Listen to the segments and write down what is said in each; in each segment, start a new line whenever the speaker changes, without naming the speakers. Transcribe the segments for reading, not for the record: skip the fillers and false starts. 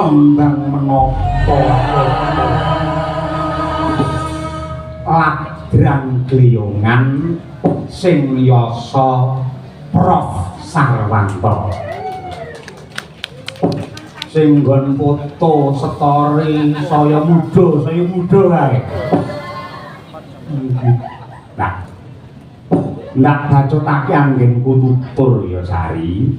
sembang menapa ladrang gliyongan sing yasa Prof Sarwanto sing nggon foto story saya muda wae. Ndak bacotake anggenku tutur ya Sari.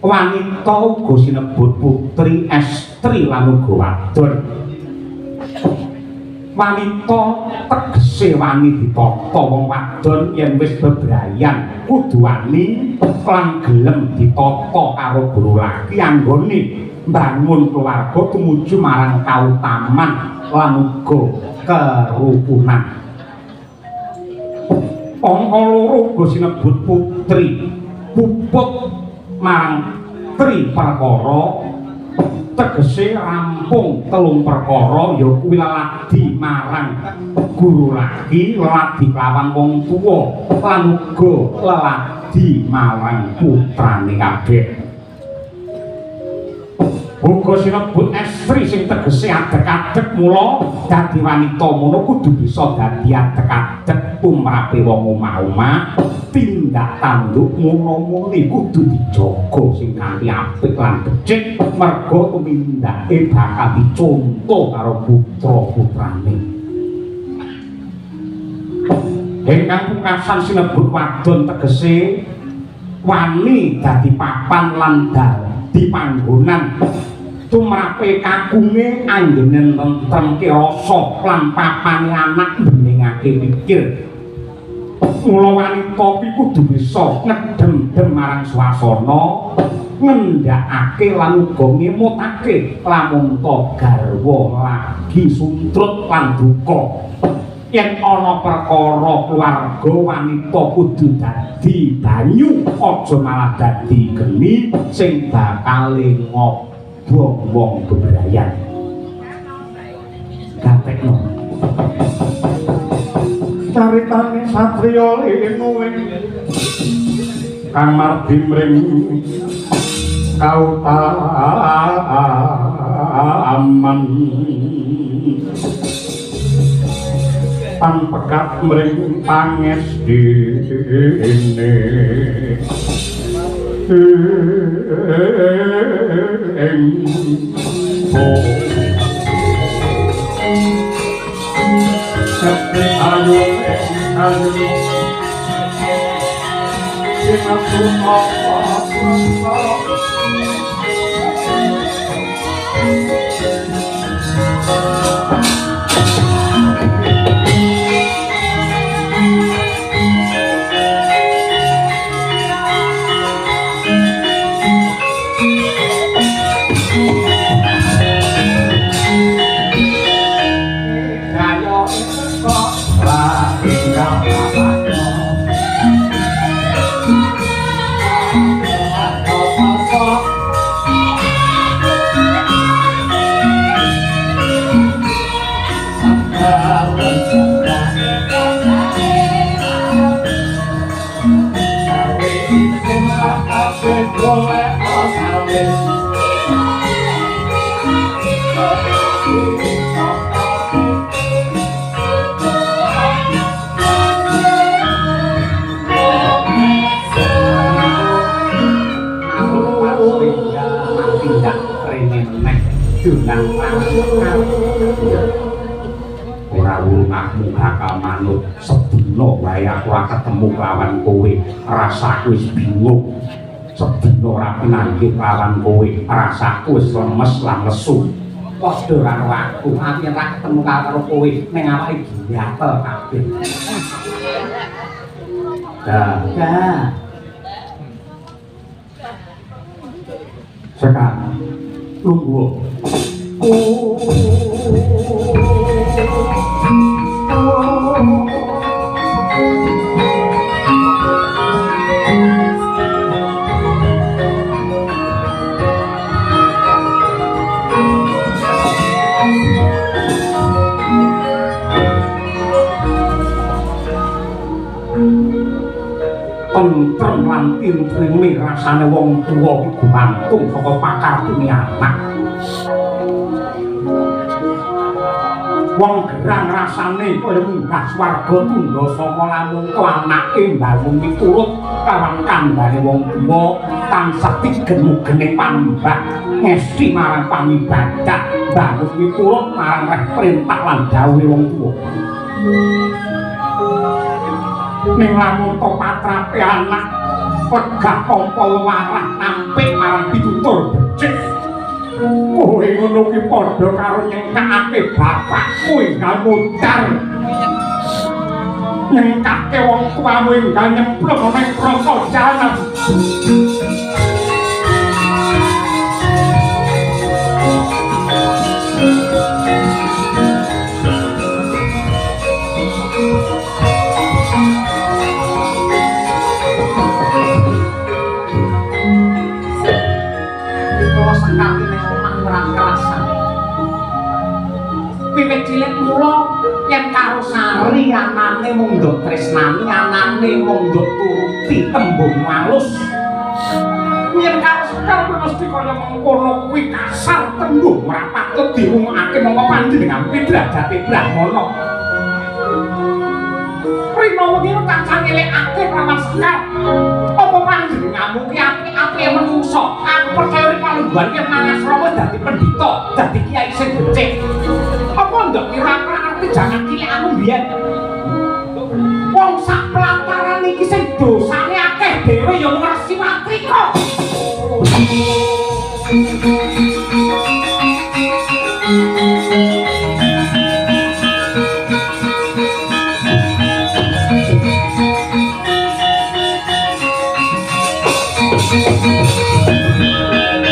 Wanita uga sinebut putri, estri lan uga wadon. Wanita tegese wani ditata wong wadon yen wis bebrayan kudu wani lan gelem ditata karo guru laki anggone mbangun keluarga tumuju marang kautaman lan uga kerukunan. Angka loro uga sinebut putri, puput marang tri perkara tegese rampung telung perkara ya kuwi leladi marang guru laki, leladi lawan wong tuwa lan uga leladi marang putrane kabeh. Uga sinebut estri sing tegese adek-adek mula dadi wanita mono kudu bisa dadi adek-adek tumrape wong omah-omah. Tindak tanduk mono-muni kudu dijaga sing kanthi apik lan becik merga tumindake bakal dicontoh karo putra-putrane. Ingkang pungkasan sinebut wadon tegese wani dadi papan lan dadi panggonan tumrape kagunge anggene tentremke rasa lan papane anak beningake mikir. Mula wanita kudu bisa ngedem-dem marang swasana, ngendhakake lan uga ngemutake lamun ta garwa lagi suntrut lan duka. Yen ana perkara keluarga wanita kudu dadi banyu, aja malah dadi geni sing bakal ngobong wong bebrayan. Gatekno caritane satriya lingwe kang mardi mring kautaman pan pekat mring pangesdene ayo sing aku ora urungmu bakal manut sedina wae aku ora ketemu lawan kowe rasaku wis bingung sedina ora pinanggih lawan kowe rasaku wis lemes lan lesu padha karo aku yen ora ketemu karo kowe ning awake diatel kabeh dah sekarang tunggu tentrem lan tintrimi rasane wong tuwa iku gumantung saka pakartine anak. Wong gerang rasane kaya munggah swarga tundha saka lamun anake mbangun miturut kawan kandhane wong tuwa tansah digemugene pambah ngesti marang pangibadah bangun miturut marang reh perintah lan dawuhe wong tuwa. Ning lamun to patrape anak pegah tampa warah nampik marang pitutur becik. Kowe ngono ki padha karo nyengkake bapakmu enggal mutar. Nyengkake wong tuamu enggal nyemplung ana ing neraka jahanam. Wiwit cilik mula yen karo Sari anane mung nduk tresnani, anane mung nduk turuti tembung malus. Yen karo Sekar mesti kaya mengkono kuwi kasar tembung ora patut dirungokake mongko panjenengan pidrajate Brahmana. Rina wengi tansah ngelekake Praman Sekar. Apa panjenenganmu ki apik-apike menungso? Aku percaya palungguhan yen Manasrama dadi pendhita, dadi kiai sing becik. Apa ndak kira-kira arti jangan cilik aku mbiyen. Wong sak pelantaran iki sing dosane akeh dhewe ya ngresi matrika.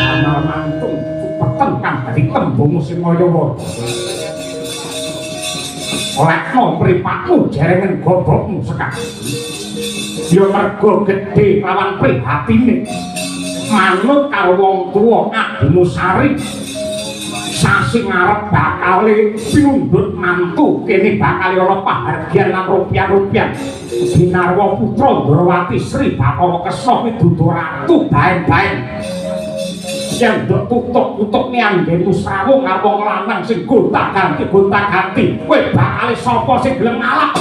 Ana mantung cepeten kang dadi tembung sing kaya wae. Olehno mripatmu jarengan gobokmu Sekar. Ya mergo gedhe lawan prihatine. Manut karo wong tuwa adimu Sari. Sasi ngarep bakale pinundhut mantu kene bakale ana pahargyan lan rupiah-rupiah. Binarwa putra Ndrawati Sri Bathara Kesah Widuda Ratu baen-baen. Yang tutuk-tutuk nianggen musrawung karo wong lanang sing gonta-ganti kowe bakal sapa sing gelem ngalah.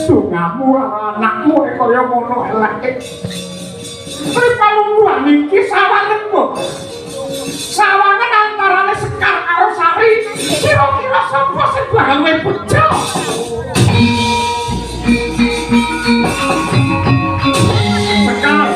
Tungamu anakmu kaya ngono eleke. Pripalungguhan iki sawangen kok. Sawangan antarane Sekar karo Sari, kira-kira sapa sing bakal luwih bejo? Sekar.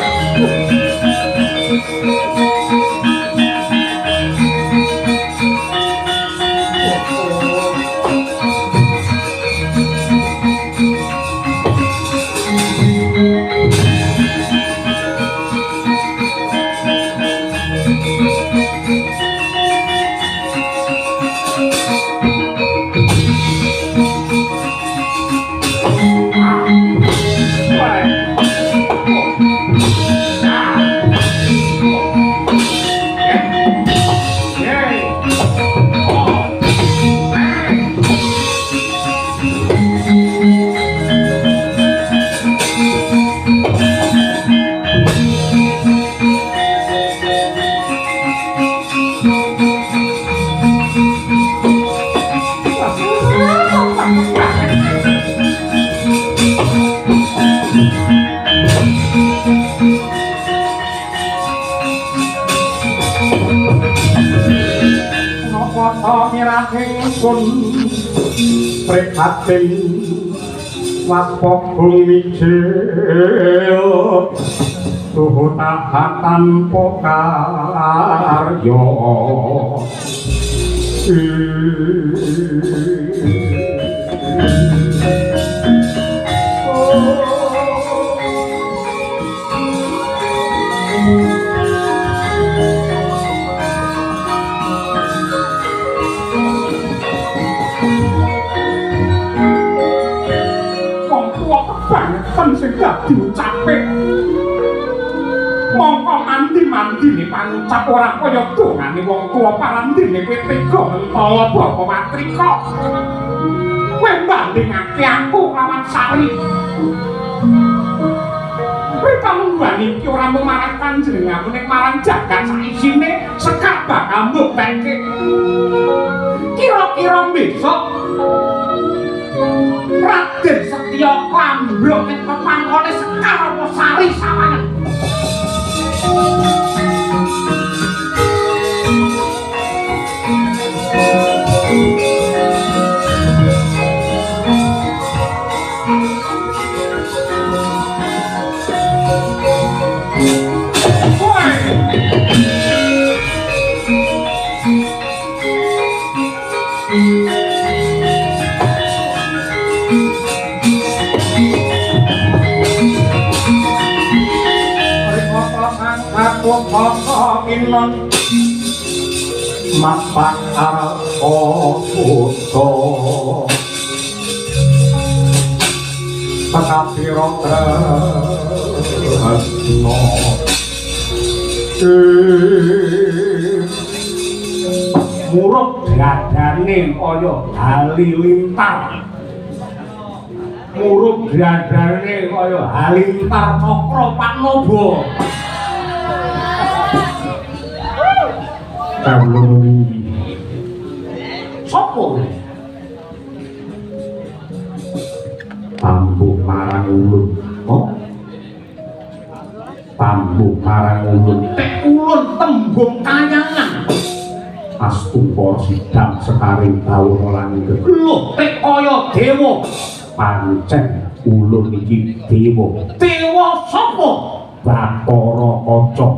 Mirahipun prihatin wapok bumi jil tuhu tahatan pokaryo sing dadi ucape mongko mandi-mandine pangucap ora kaya dongane wong tuwa parandene kowe tega mentala bapa matrika kowe bandingake aku lawan Sari kowe panunggan iki ora mung marang panjenenganmu ning marang jagat saisine sekar bakal mbuktekke kira-kira besok Raden Setya klambruk ing pepangkone Sekar apa Sari sawangan. Inon mapak arko pakapiro tresno murub dadane kaya halilintar murub dadane kaya halilintar cakra Patnaba Kawulung sopo pambuk marang ulun oh pambuk marang ulun tek ulun tembung kayangan astumpor sidang sekaring bawah langgeng lho tek kaya dewa pancen ulun iki dewa sapa Bathara Kaca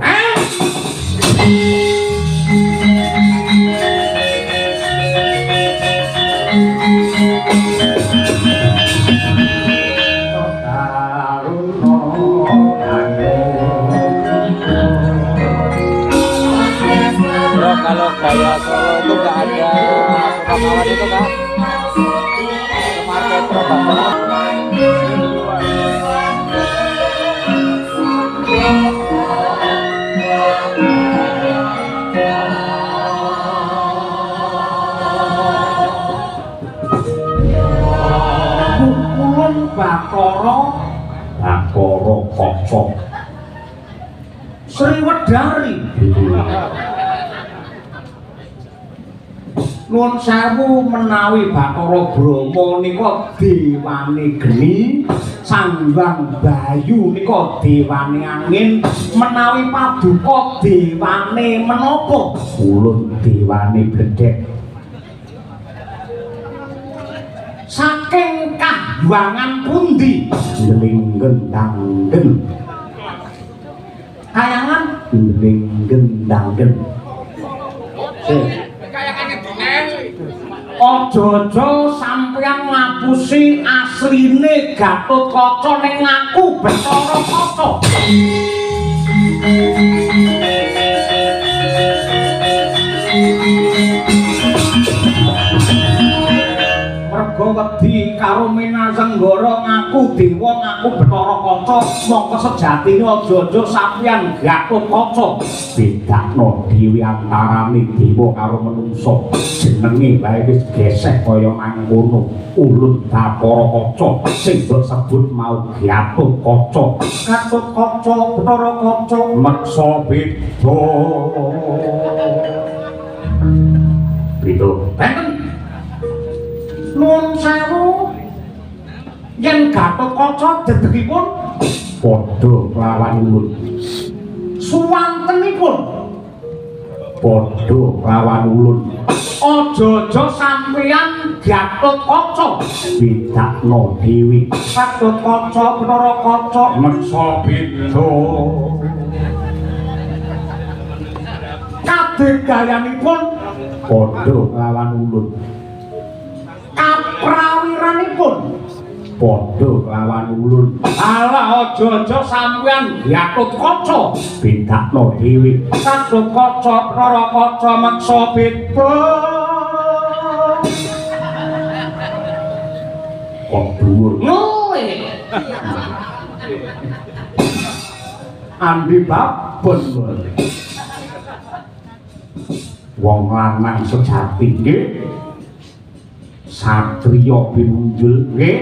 Kalau gaya Solo itu nggak ada kawan itu kan market Probakono
pukulan Bathara Kaca Sriwedari nuwun sewu menawi Bathara Brama nika dewane geni Sambang Bayu nika dewane angin menawi Paduka dewane menapa ulun dewane bledhek saking kahyangan pundi linggendanggen kayangan linggendanggen aja-aja sampeyan ngapusi asline Gatotkaca ning ngaku Bathara Kaca. Merga wedi karo Minasenggara ngaku dewa ngaku Bathara Kaca, mongko sejatine aja-aja sampeyan Gatotkaca. Bedakno dhewe antarane dewa karo manungsa. Jenenge wae wis gesek kaya mangkono. Ulun Bathara Kaca sing mbok sebut mau Gatotkaca. Gatotkaca Bathara Kaca meksa beda. Beda. Benten. Nuwun sewu. Yen Gatotkaca dedegipun padha kelawan ulun. Suwantenipun padha kelawan ulun. Aja-aja sampeyan Gatotkaca bedakno dhewe. Gatotkaca Bathara Kaca meksa beda. Kadegayanipun padha kelawan ulun. Kaprawiranipun padha kelawan ulun. Alah aja-aja sampeyan Gatotkaca bedakno dhewe. Gatotkaca Bathara Kaca meksa beda. Kok dhuwur ngoe. Andi bab bener. Wong lanang sejati nggih satriya pinunjul nggih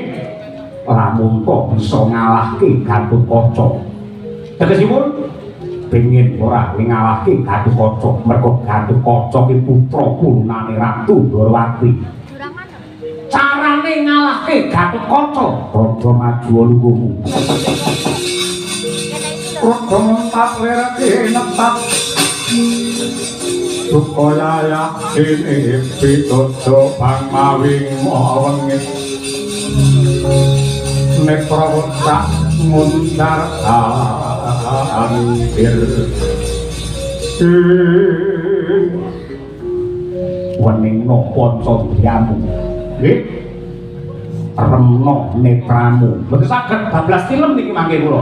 lamun kok bisa ngalahke Gatotkaca. Tegesipun pengin ora ngalahke Gatotkaca mergo Gatotkaca ki putra purnane Ratu Ndrawati. Carane ngalahke Gatotkaca padha maju lungguhmu. Padha nempat lerake nempat supaya yakin pitutur pangmawing mawengi netra wedak mundar anggir weningna pancandyamu nggih remna netramu mboten saged bablas film niki mangke kula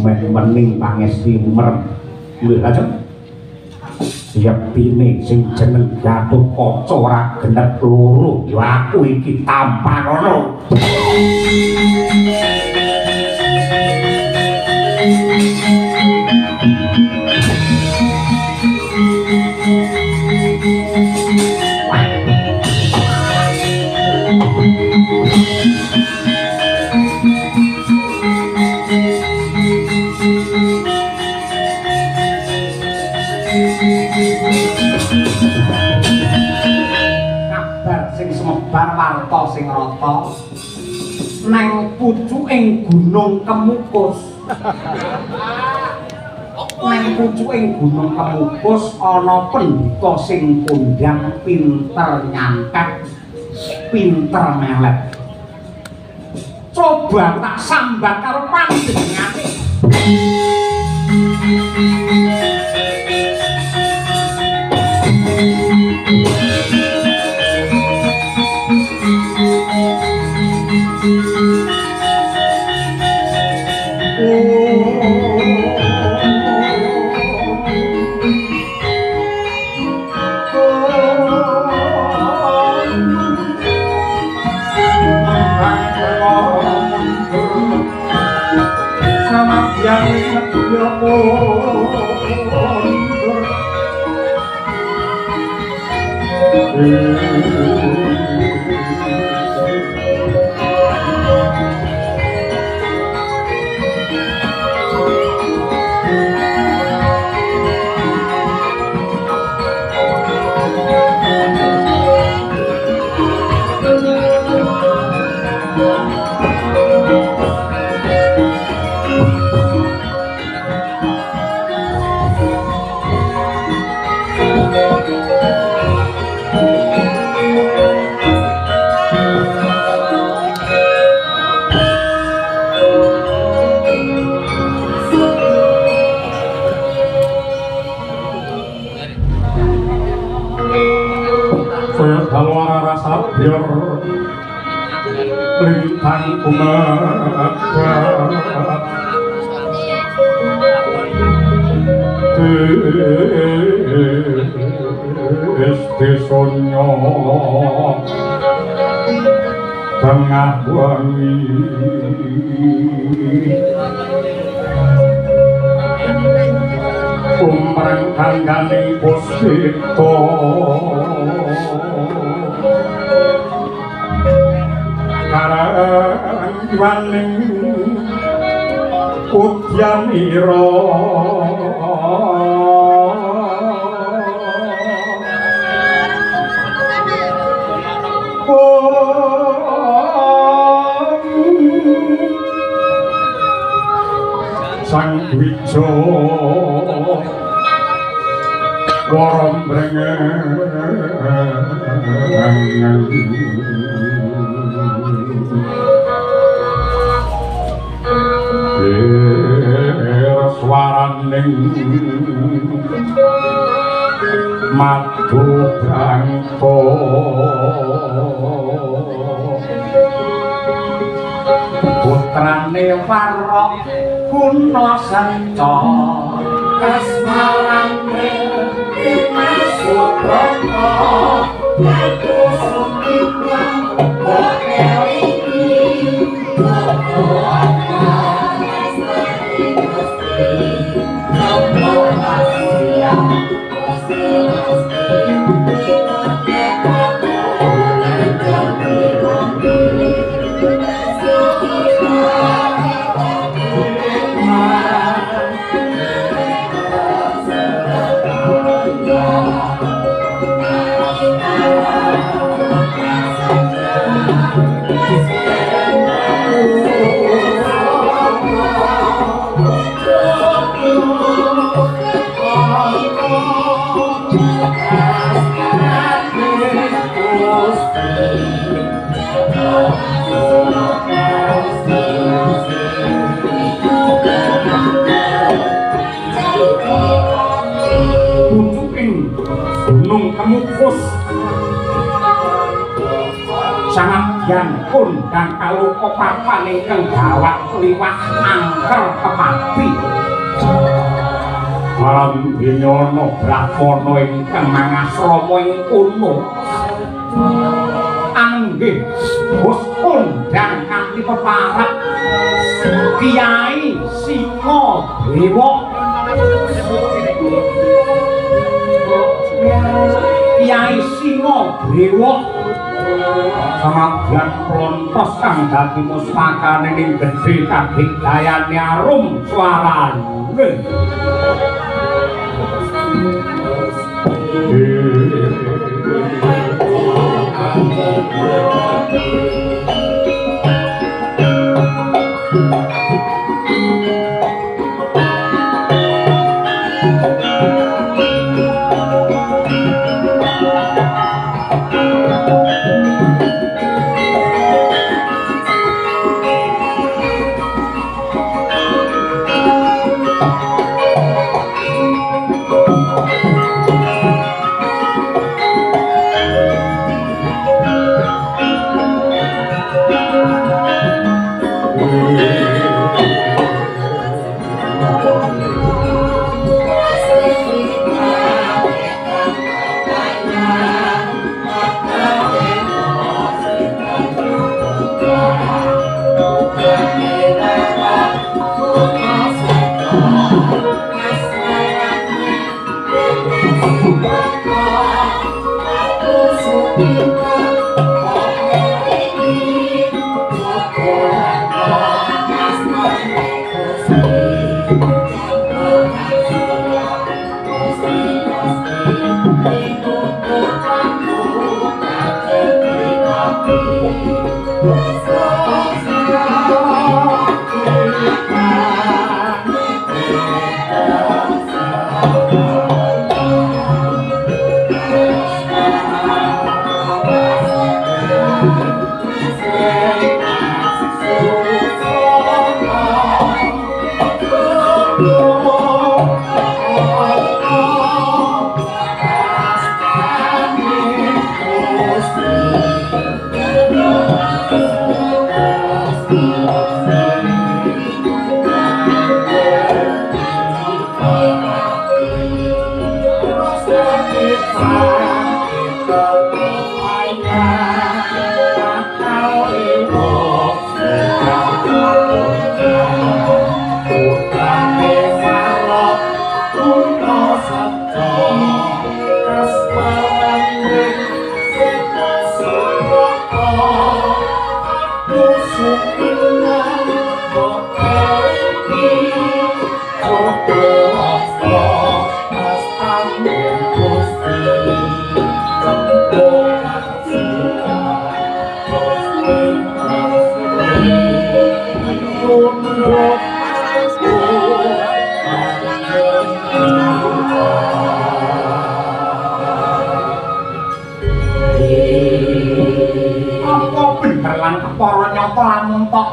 mening pangesti merem lho lajeng siapine sing jeneng Gatotkaca ora genep loro ya aku iki tampar ngono. Semebar warta sing rata nang pucuking Gunung Kemukus. Nang pucuking Gunung Kemukus ana pendhita sing kondang pinter nyangkat, pinter melet. Coba tak sambat karo panjenengane. Lintang umat Desonyo tengah wangi umrang kangganing Puspita karangwaning udyanira sang wijo warom brengen swaraning madu brangko putrane Warok Kuna Sanca kasmarane Masubrata madu sumipang bokel iki Pucuking Gunung Kemukus sanadyan kondang kaluka papan ingkang gawat liwat angker kepati Pandinyono Brahmana ingkang mangasrama ing kono anggih bos kondang kanthi peparat Kyai Singa Dewa Kyai Singa Dewa sanadyan plontos kang dadi mustakane ning gedhe kabegayane arum swarane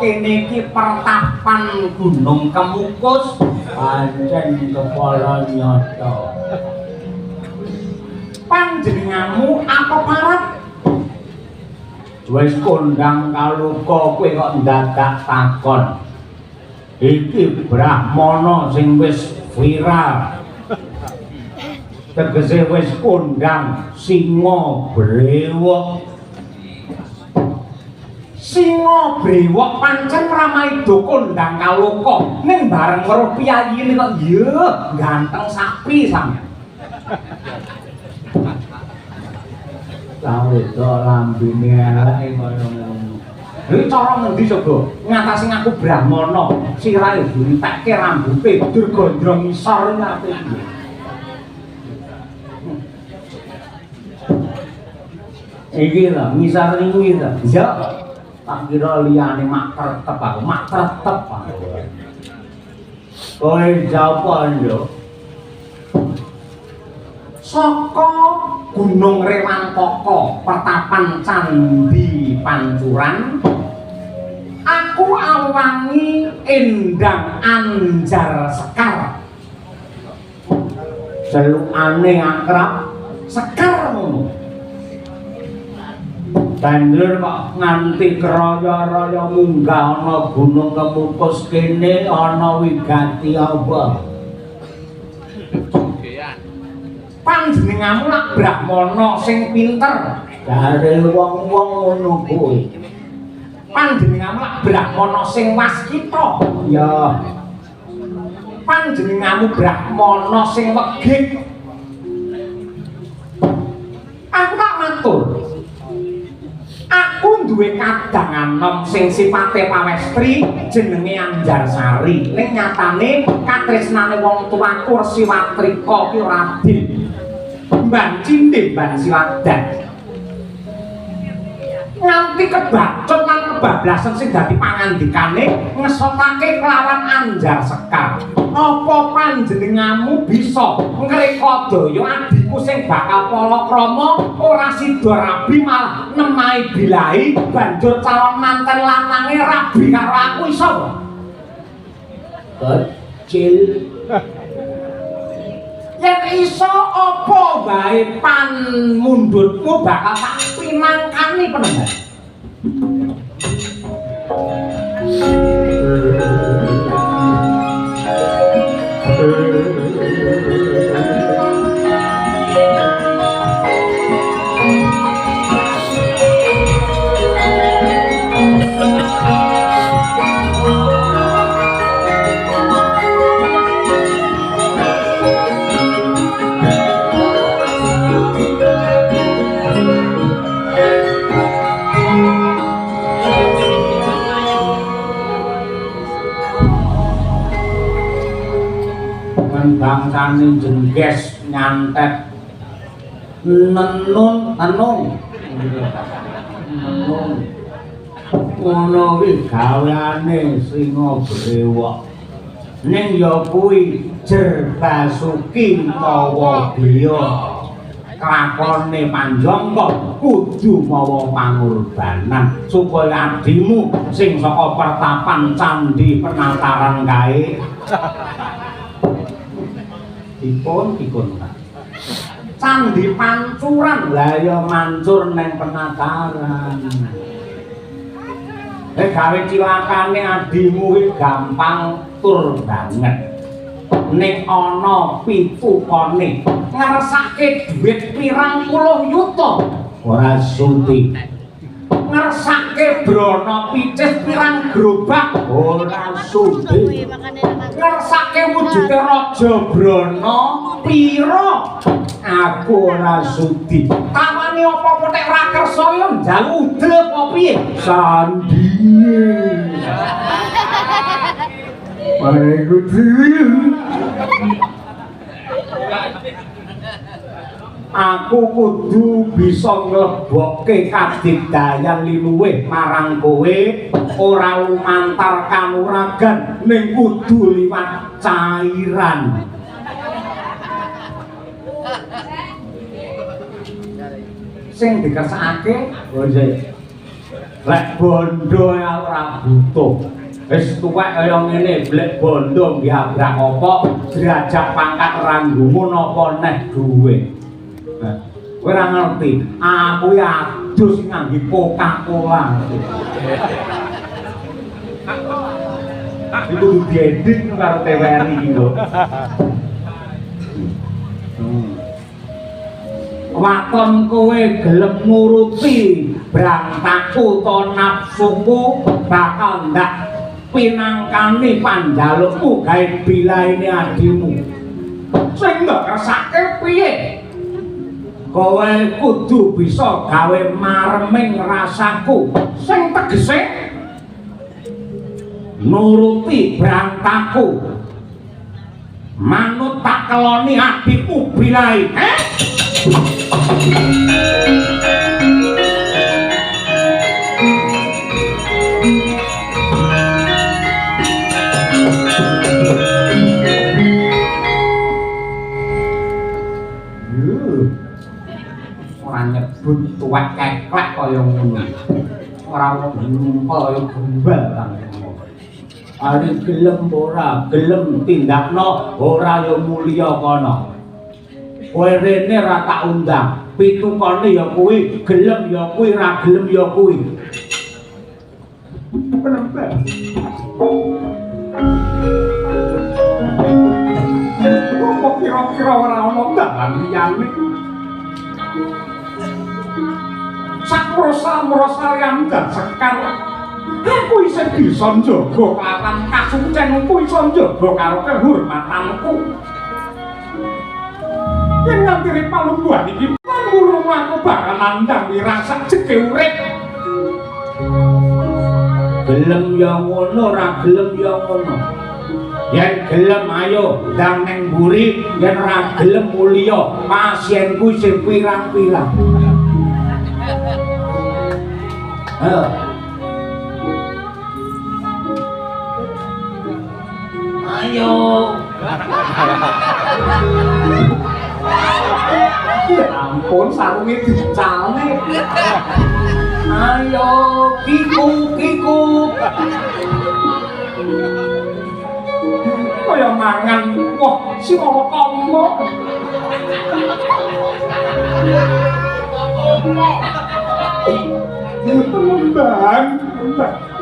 kene iki pertapan Gunung Kemukus pancen kepala nyata. Panjenenganmu apa parep? Wis kondang kaluka kowe kok ndadak takon. Iki Brahmana sing wis viral. Tegese wis kondang Singa Brewok. Singa Brewok pancen Pramaido kondang kaluka ning bareng karo piyayine kok ya ganteng sapi sampeyan. Tahu to lambene eleke kaya ngono. Lha cara ngendi coba ngatasi ngaku Brahmana sirahe ditekke rambute dur gondrong ngisor ngate piye. Iki lho ngisor iki lho. Ya tak kira liyane mak tetep aku, mak tetep aku. Kowe jawab yo. Saka Gunung Rewangkaka Pertapan Candi Pancuran aku awangi endang Anjar Sekar celukane akrab Sekar ngono banjur kok nganti kraya-raya munggah ana gunung Kemukus kene ana wigati apa panjenenganmu lak brahmana sing pinter jare wong-wong ngono kuwi panjenenganmu lak brahmana sing waskita ya panjenenganmu brahmana sing wegik aku tak matur aku duwe kadang anom sing sipate pawestri jenenge Anjarsari ning nyatane katresnane wong tuaku Siwatrika ki ora adil Mbah Cindhe Mbah Siwadan nganti kebacot lan kebablasan sing dadi pangandikane ngesotake kelawan Anjar Sekar apa panjenenganmu bisa ngrekodaya adikku sing bakal palakrama ora sida rabi malah nemahi bilahi banjur calon manten lanange rabi karo aku iso kecil yen iso apa bae pan mundutmu bakal tak pinangkani penembak bangsane jengges nyantet nenun ngono kuwi gaweane singa brewok ning ya kuwi jer Basuki mawa griya kelakone Panjangka kudu mawa pangorbanan supaya adimu sing saka Pertapan Candi Penataran kae dipun Candi Pancuran lah ya mancur neng Penataran gawe cilakane adimu iki gampang tur banget ning ana pitukane ngersake dhuwit pirang puluh yuta ora sudi ngersake brana picis pirang gerobak ora sudi ngersake wujude raja brana pira aku ora sudi tawani apa nek ora kersa yo njalu udel apa piye sandinge Aku kudu bisa nglebokke kadigdayan liluwih marang kowe ora lumantar kanuragan ning kudu liwat cairan sing dikersakake lek bondo ora butuh wis tuwek kaya ngene blek bondo nggabrak apa derajat pangkat ranggumu napa neh duwe kowe ora ngerti aku ya adus nganggo Coca-Cola iku diedit karo TWRI iki lho waton kowe gelem nuruti brantaku to nafsuku bakal ndak pinangkani panjalukmu gawe bilaine adimu sing ndak kersake piye kowe kudu bisa gawe mareming rasaku sing tegese nuruti brantaku manut tak keloni adikmu bilai kuat keklek kaya ngono. Ora ngumpul kaya gembal kang. Ari gelem ora, gelem tindakno ora ya mulya kono. Kowe rene ra tak undang, pitukane ya kuwi, gelem ya kuwi, ra gelem ya kuwi. Kenapa? Kok kira-kira ora ana dalan liyane? Sakrosa-mrosa yang sekar. Aku isih bisa njaga kelawan kasucenku, iso njaga karo kehormatanku. Yen nganti palungguhan iki pangurung aku bakal nandang wirang sajeke urip. Gelem ya ngono, ora gelem ya ngono. Yen gelem ayo ndang ning mburi, yen ora gelem mulya pasienku sing pirang-pirang. Ayo. Ya ampun, sarunge dicalne. Ayo, kiku. Kaya mangan, wah, si ora kombo. Mbang,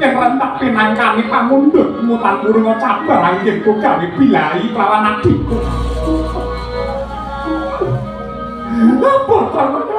yang rentak pinangkani pamundhutmu tanpa lunga cabar anggitku gawe bilai kelawan adikku. Apa tak ngerti.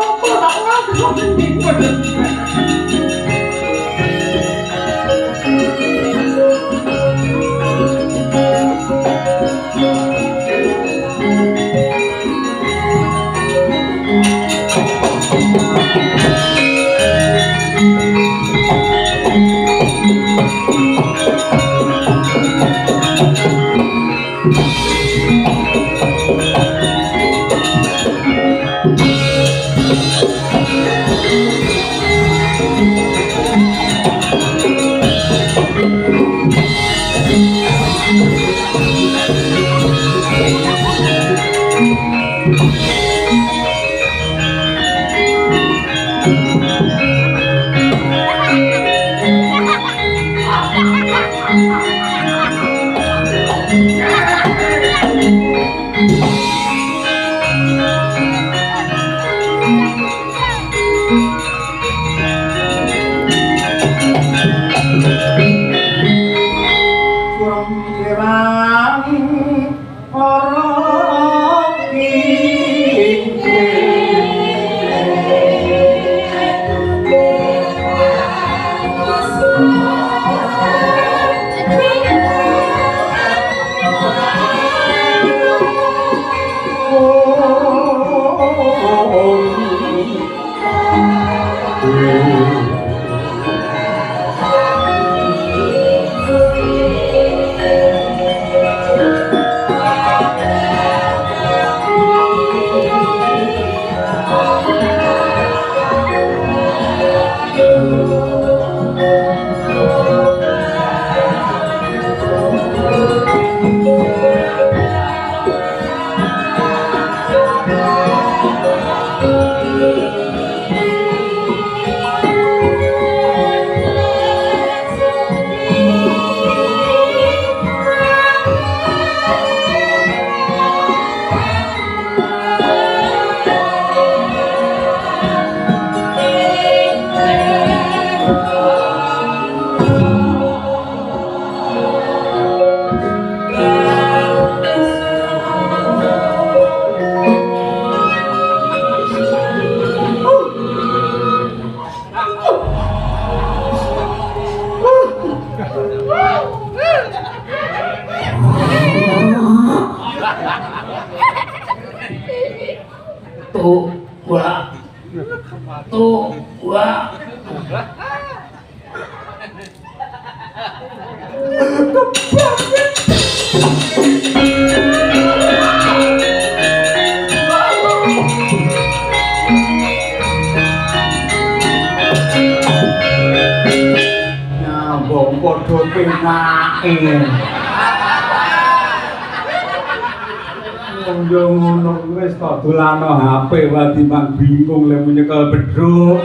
Yo ngono wis to dolano HP wae timbang bingung lek nyekel bedhug.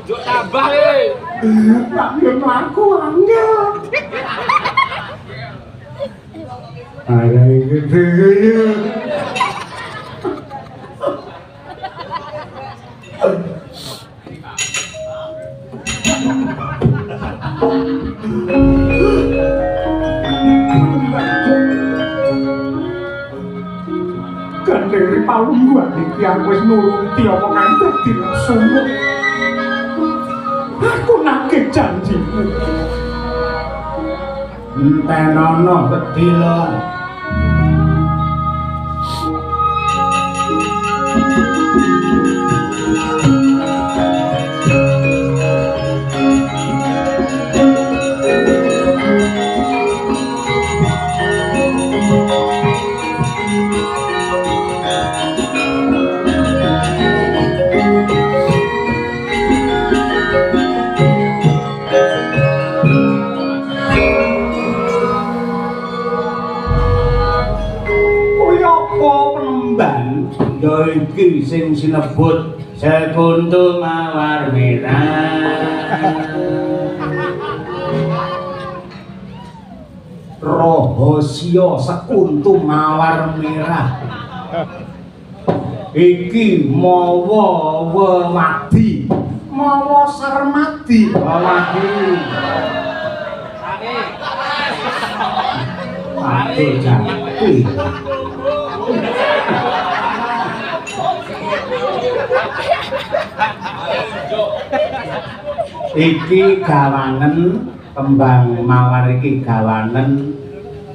Juk tambah e.
Tak yo mlaku angel. Ada gede. Kandheri palungguhan iki aku wis nuruti apa kang dadi rasane. Aku nagih janjimu. Entenono bedila. Ya iki sing sinebut Sekuntum Mawar Merah. Rahasia Sekuntum Mawar Merah. Iki mawa wewadi, mawa sarmadi, wewadi. Aduh jati. Iki gawanen kembang mawar iki gawanen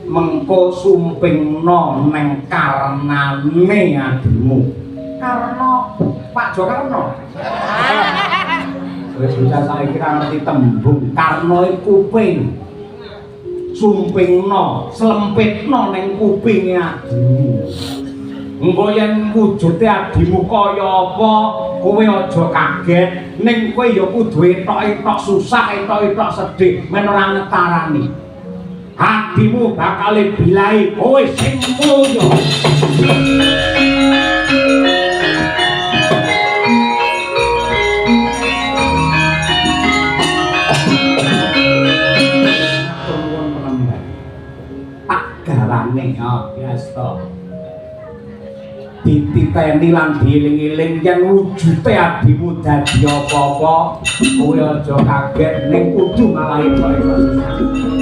mengko sumpingna neng karnane adimu. Karna Pak Jokarno. Wis bocah saiki ra ngerti tembung karna iku kuping. Sumpingna, slempitna ning kupinge adimu. Engko yen wujude adimu kaya apa, kowe aja kaget, ning kowe ya kudu etok-etok susah, etok-etok sedih, men ora ngetarani. Adimu bakal bilahi kowe sing mulya. Tak gawane ya biasa. Dititeni lan dieling-eling yen wujude adimu dadi apa-apa kowe aja kaget ning kudu malah etok-etok.